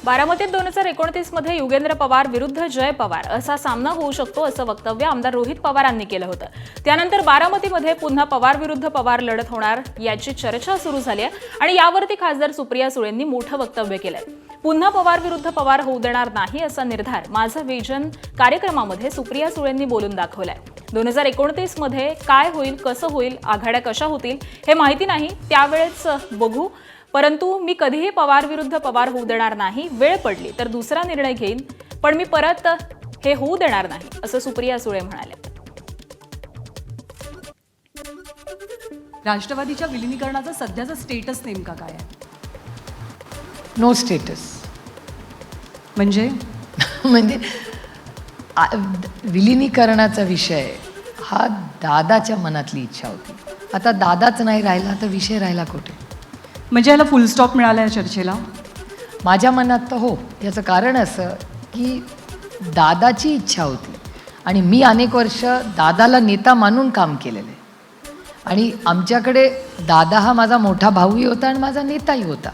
बारामतीत 2029 मध्ये युगेंद्र पवार विरुद्ध जय पवार असा सामना होऊ शकतो असं वक्तव्य आमदार रोहित पवारांनी केलं होतं। त्यानंतर बारामतीमध्ये पुन्हा पवार विरुद्ध पवार लढत होणार याची चर्चा सुरू झाली आहे आणि यावरती खासदार सुप्रिया सुळेंनी मोठं वक्तव्य केलंय। पुन्हा पवार विरुद्ध पवार होऊ देणार नाही असा निर्धार माझं विजन कार्यक्रमामध्ये सुप्रिया सुळेंनी बोलून दाखवलाय। 2029 मध्ये काय होईल, कसं होईल, आघाड्या कशा होतील हे माहिती नाही, त्यावेळेच बघू, परंतु मी कधीही पवार विरुद्ध पवार होऊ देणार नाही। वेळ पडली तर दुसरा निर्णय घेईन, पण मी परत हे होऊ देणार नाही असं सुप्रिया सुळे म्हणाले। राष्ट्रवादीच्या विलीनीकरणाचा सध्याचा स्टेटस नेमका काय आहे? नो स्टेटस म्हणजे म्हणजे विलीनीकरणाचा विषय हा दादाच्या मनातली इच्छा होती। आता दादाच नाही राहिला तर विषय राहिला कुठे? म्हणजे याला फुल स्टॉप मिळाला या चर्चेला? माझ्या मनात तर हो। याचं कारण असं की दादाची इच्छा होती आणि मी अनेक वर्ष दादाला नेता मानून काम केलेलं आहे आणि आमच्याकडे दादा हा माझा मोठा भाऊही होता आणि माझा नेताही होता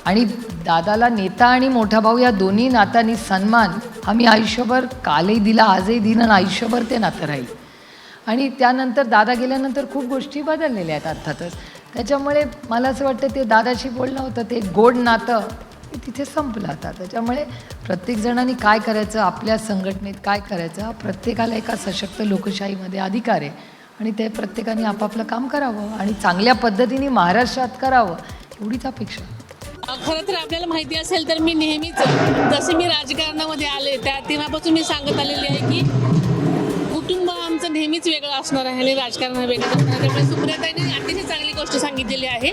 आणि दादाला नेता आणि मोठा भाऊ या दोन्ही नात्यांनी सन्मान हा मी आयुष्यभर कालही दिला, आजही दिला आणि आयुष्यभर ते नातं राहील। आणि त्यानंतर दादा गेल्यानंतर खूप गोष्टी बदललेल्या आहेत अर्थातच। त्याच्यामुळे मला असं वाटतं ते दादाशी बोलणं होतं, ते गोड नातं तिथे संपलं आता। त्याच्यामुळे प्रत्येक जणांनी काय करायचं, आपल्या संघटनेत काय करायचं, हा प्रत्येकाला एका सशक्त लोकशाहीमध्ये अधिकार आहे आणि ते प्रत्येकाने आपापलं काम करावं आणि चांगल्या पद्धतीने महाराष्ट्रात करावं एवढीच अपेक्षा। खरं तर आपल्याला माहिती असेल तर मी नेहमीच जसे मी राजकारणामध्ये आले तेव्हापासून मी सांगत आलेली आहे की कुटुंब आमचं नेहमीच वेगळं असणार आहे आणि राजकारण वेगळं असणार आहे। त्यामुळे सुप्रियाताईंनी अतिशय चांगली गोष्ट सांगितलेली आहे।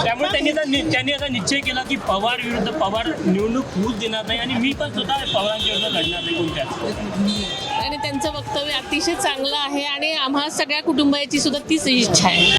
त्यामुळे त्यांनी आता निश्चय केला की पवार विरुद्ध पवार निवडणूक होऊच देणार नाही आणि मी पण स्वतः पवारांच्या विरुद्ध लढणार नाही कोणत्याच। आणि त्यांचं वक्तव्य अतिशय चांगलं आहे आणि आम्हा सगळ्या कुटुंबाची सुद्धा तीच इच्छा आहे।